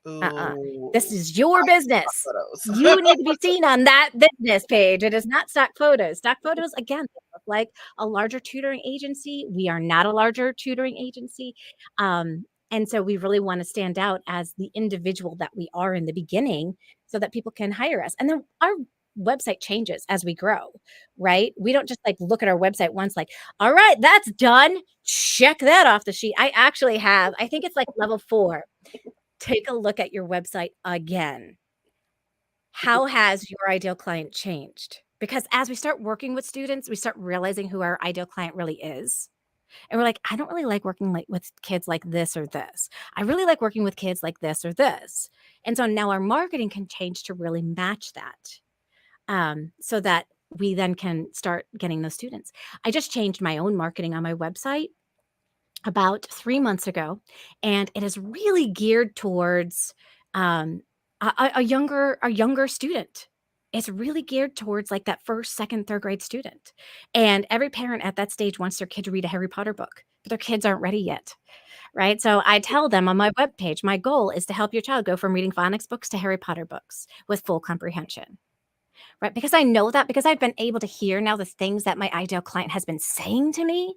This Ooh, is your business. photos. You need to be seen on that business page. It is not stock photos. Stock photos, again, they look like a larger tutoring agency. We are not a larger tutoring agency. And so we really want to stand out as the individual that we are in the beginning so that people can hire us. And then our website changes as we grow, right? We don't just like look at our website once, like, all right, that's done. Check that off the sheet. I actually have, I think it's like level 4. Take a look at your website again. How has your ideal client changed? Because as we start working with students, we start realizing who our ideal client really is. And we're like, I don't really like working like with kids like this or this. I really like working with kids like this or this. And so now our marketing can change to really match that. So that we then can start getting those students. I just changed my own marketing on my website about 3 months ago, and it is really geared towards, um, a younger student. It's really geared towards, like, that 1st, 2nd, 3rd grade student, and every parent at that stage wants their kid to read a Harry Potter book, but their kids aren't ready yet, right? So I tell them on my webpage, "My goal is to help your child go from reading phonics books to Harry Potter books with full comprehension." Right? Because I know that because I've been able to hear now the things that my ideal client has been saying to me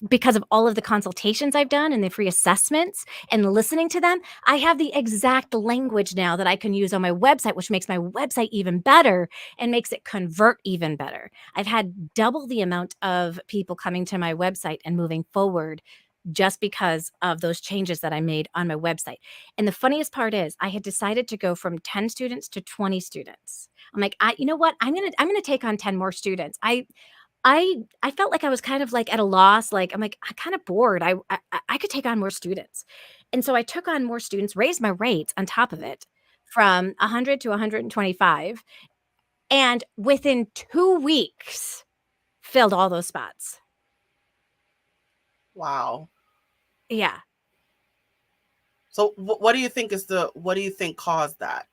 because of all of the consultations I've done and the free assessments and listening to them, I have the exact language now that I can use on my website, which makes my website even better and makes it convert even better. I've had double the amount of people coming to my website and moving forward just because of those changes that I made on my website. And the funniest part is I had decided to go from 10 students to 20 students. I'm like, you know what? I'm gonna take on 10 more students. I felt like I was kind of, like, at a loss, like, I'm like, "I'm kinda bored, I could take on more students." And so I took on more students, raised my rates on top of it from 100 to 125, and within 2 weeks, filled all those spots. Wow. Yeah. So what do you think what do you think caused that?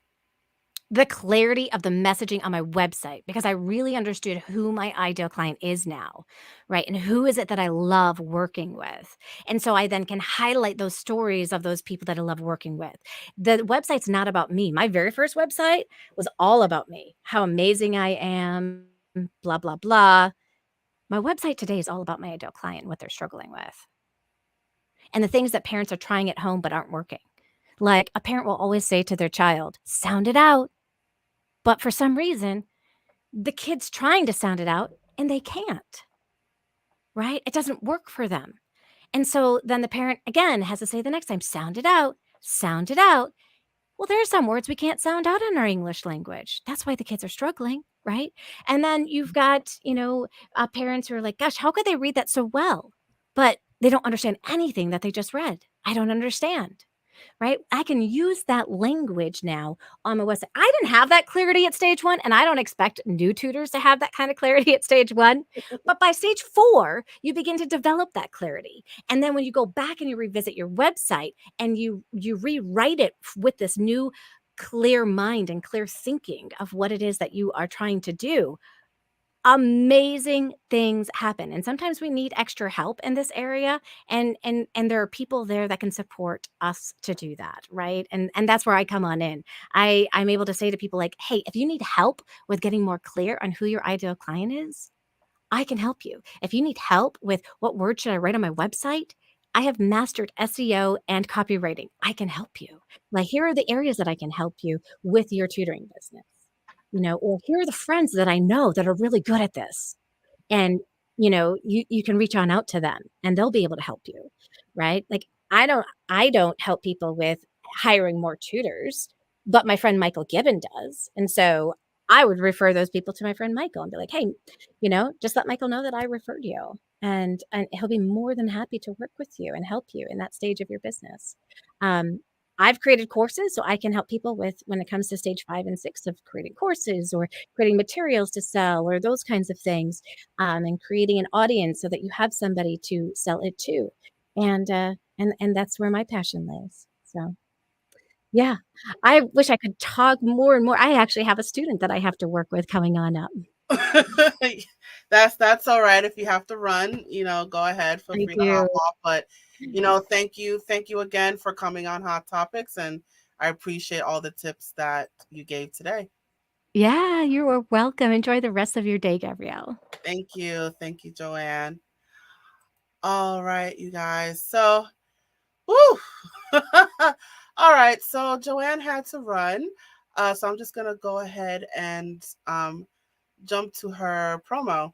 The clarity of the messaging on my website because I really understood who my ideal client is now, right? And who is it that I love working with? And so I then can highlight those stories of those people that I love working with. The website's not about me. My very first website was all about me, how amazing I am, blah, blah, blah. My website today is all about my ideal client and what they're struggling with and the things that parents are trying at home but aren't working. Like a parent will always say to their child, sound it out. But for some reason, the kid's trying to sound it out and they can't, right? It doesn't work for them. And so then the parent again has to say the next time, sound it out, sound it out. Well, there are some words we can't sound out in our English language. That's why the kids are struggling, right? And then you've got, parents who are like, gosh, how could they read that so well? But they don't understand anything that they just read. I don't understand. Right? I can use that language now on my website. I didn't have that clarity at stage 1, and I don't expect new tutors to have that kind of clarity at stage 1. But by stage 4, you begin to develop that clarity. And then when you go back and you revisit your website and you rewrite it with this new clear mind and clear thinking of what it is that you are trying to do, amazing things happen, and sometimes we need extra help in this area, and there are people there that can support us to do that, right? And that's where I come on in. I'm able to say to people like, "Hey, if you need help with getting more clear on who your ideal client is, I can help you. If you need help with what word should I write on my website, I have mastered SEO and copywriting. I can help you. Like, here are the areas that I can help you with your tutoring business." Or here are the friends that I know that are really good at this. And, you can reach on out to them and they'll be able to help you, right? Like I don't help people with hiring more tutors, but my friend Michael Gibbon does. And so I would refer those people to my friend Michael and be like, "Hey, just let Michael know that I referred you." And he'll be more than happy to work with you and help you in that stage of your business. Um, I've created courses so I can help people with when it comes to stage 5 and 6 of creating courses or creating materials to sell or those kinds of things, and creating an audience so that you have somebody to sell it to. And that's where my passion lies. So, yeah, I wish I could talk more and more. I actually have a student that I have to work with coming on up. That's all right. If you have to run, go ahead. Feel I free to hop do. off. But thank you again for coming on Hot Topics, and I appreciate all the tips that you gave today. Yeah, you are welcome. Enjoy the rest of your day, Gabrielle. Thank you, Joanne. All right, you guys. So, woo. All right. So Joanne had to run, so I'm just gonna go ahead and jump to her promo.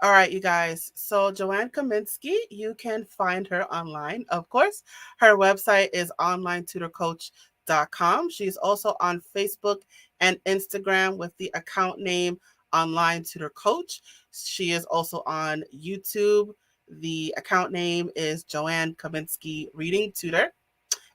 All right, you guys. So, Joanne Kaminski, you can find her online, of course. Her website is onlinetutorcoach.com. She's also on Facebook and Instagram with the account name Online Tutor Coach. She is also on YouTube. The account name is Joanne Kaminski Reading Tutor.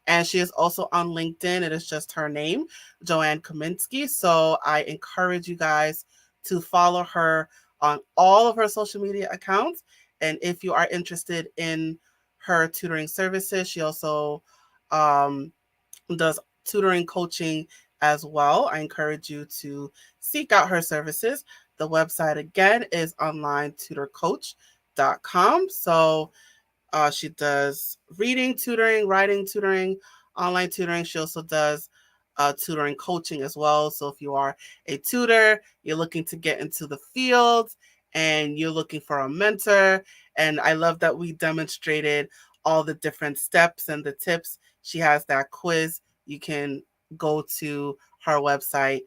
And she is also on LinkedIn. It is just her name, Joanne Kaminski. So I encourage you guys to follow her on all of her social media accounts. And if you are interested in her tutoring services, she also um, does tutoring coaching as well. I encourage you to seek out her services. The website again is onlinetutorcoach.com. So she does reading tutoring, writing tutoring, online tutoring. She also does tutoring coaching as well. So if you are a tutor, you're looking to get into the field and you're looking for a mentor. And I love that we demonstrated all the different steps and the tips. She has that quiz. You can go to her website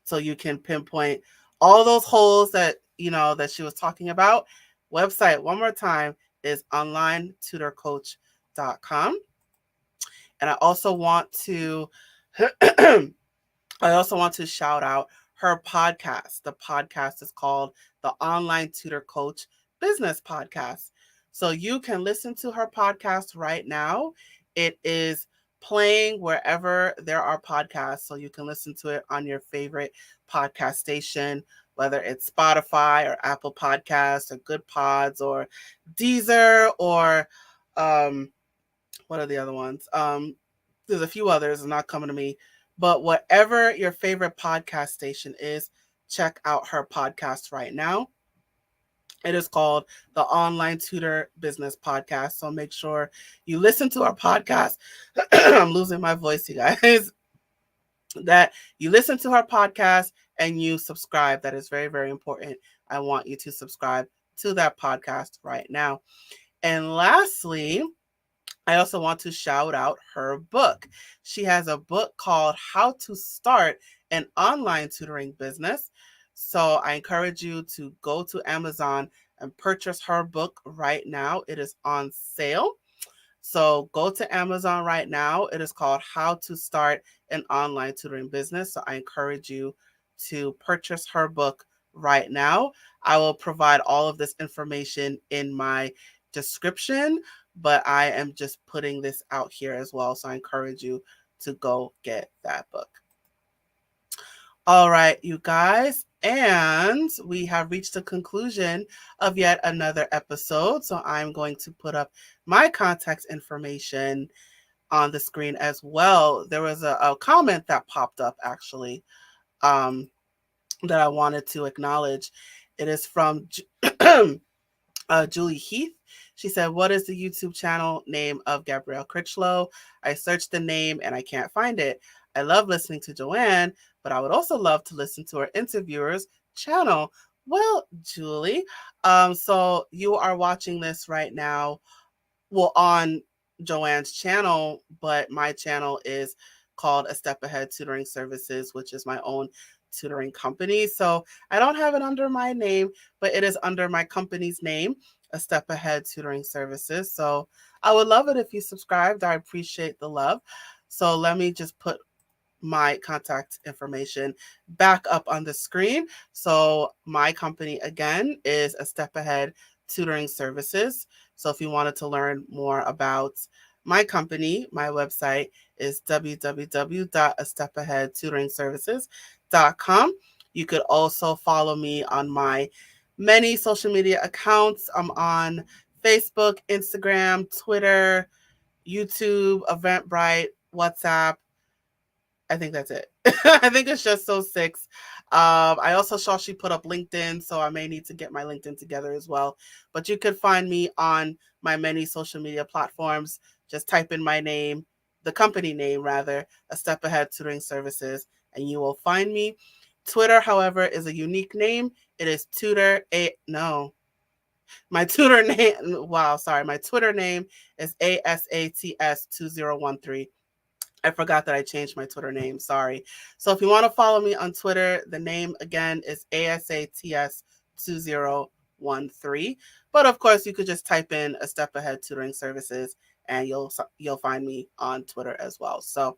so you can pinpoint all those holes that that she was talking about. Website one more time is onlinetutorcoach.com. And I also want to I also want to shout out her podcast. The podcast is called the Online Tutor Coach Business Podcast. So you can listen to her podcast right now. It is playing wherever there are podcasts. So you can listen to it on your favorite podcast station, whether it's Spotify or Apple Podcasts or Good Pods or Deezer or um, what are the other ones? There's a few others, not coming to me. But whatever your favorite podcast station is, check out her podcast right now. It is called the Online Tutor Business Podcast. So make sure you listen to our podcast. I'm losing my voice, you guys. That you listen to her podcast and you subscribe. That is very, very important. I want you to subscribe to that podcast right now. And lastly, I also want to shout out her book. She has a book called How to Start an Online Tutoring Business. So I encourage you to go to Amazon and purchase her book right now. It is on sale. So go to Amazon right now. It is called How to Start an Online Tutoring Business. So I encourage you to purchase her book right now. I will provide all of this information in my description, but I am just putting this out here as well. So I encourage you to go get that book. All right, you guys. And we have reached the conclusion of yet another episode. So I'm going to put up my contact information on the screen as well. There was a comment that popped up actually um, that I wanted to acknowledge. It is from Julie Heath. She said, "What is the YouTube channel name of Gabrielle Crichlow? I searched the name and I can't find it. I love listening to Joanne, but I would also love to listen to her interviewer's channel." Well, Julie, so you are watching this right now, well, on Joanne's channel, but my channel is called A Step Ahead Tutoring Services, which is my own tutoring company. So I don't have it under my name, but it is under my company's name, A Step Ahead Tutoring Services. So I would love it if you subscribed. I appreciate the love. So let me just put my contact information back up on the screen. So my company again is A Step Ahead Tutoring Services. So if you wanted to learn more about my company, my website is www.astepaheadtutoringservices.com. You could also follow me on my many social media accounts. I'm on Facebook, Instagram, Twitter, YouTube, Eventbrite, WhatsApp. I think that's it. I think it's just those six. I also saw she put up LinkedIn, so I may need to get my LinkedIn together as well. But you could find me on my many social media platforms. Just type in my name, the company name rather, A Step Ahead Tutoring Services, and you will find me. Twitter, however, is a unique name. It is Tutor A. No, my tutor name. Wow, sorry. My Twitter name is ASATS2013. I forgot that I changed my Twitter name. Sorry. So if you want to follow me on Twitter, the name again is ASATS2013. But of course, you could just type in A Step Ahead Tutoring Services and you'll find me on Twitter as well. So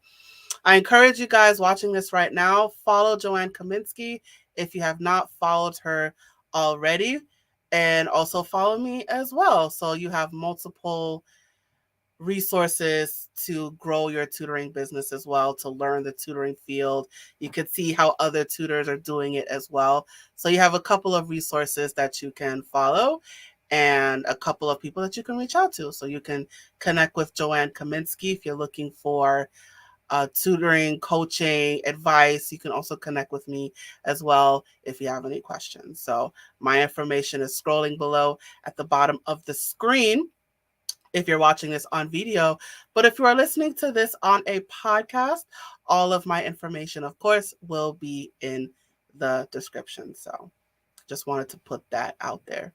I encourage you guys watching this right now, follow Joanne Kaminski if you have not followed her already, and also follow me as well. So you have multiple resources to grow your tutoring business as well, to learn the tutoring field. You could see how other tutors are doing it as well. So you have a couple of resources that you can follow and a couple of people that you can reach out to. So you can connect with Joanne Kaminski if you're looking for tutoring, coaching, advice. You can also connect with me as well if you have any questions. So my information is scrolling below at the bottom of the screen if you're watching this on video. But if you are listening to this on a podcast, all of my information, of course, will be in the description. So just wanted to put that out there.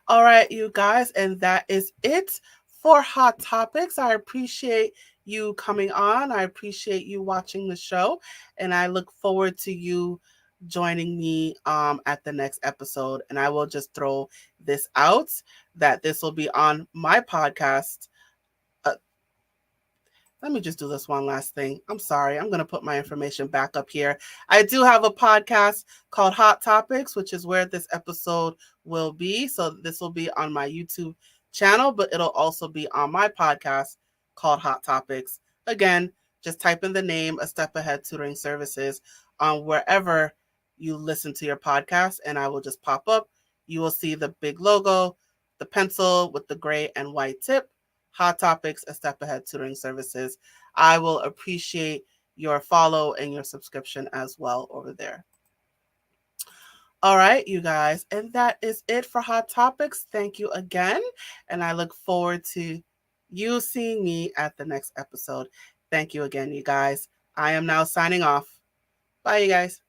All right, you guys, and that is it for Hot Topics. I appreciate you coming on. I appreciate you watching the show, and I look forward to you joining me at the next episode. And I will just throw this out that this will be on my podcast. Let me just do this one last thing. I'm sorry. I'm going to put my information back up here. I do have a podcast called Hot Topics, which is where this episode will be. So this will be on my YouTube channel, but it'll also be on my podcast called Hot Topics. Again, just type in the name, A Step Ahead Tutoring Services, on wherever you listen to your podcast, and I will just pop up. You will see the big logo, the pencil with the gray and white tip. Hot Topics, A Step Ahead Tutoring Services. I will appreciate your follow and your subscription as well over there. All right, you guys. And that is it for Hot Topics. Thank you again. And I look forward to you seeing me at the next episode. Thank you again, you guys. I am now signing off. Bye, you guys.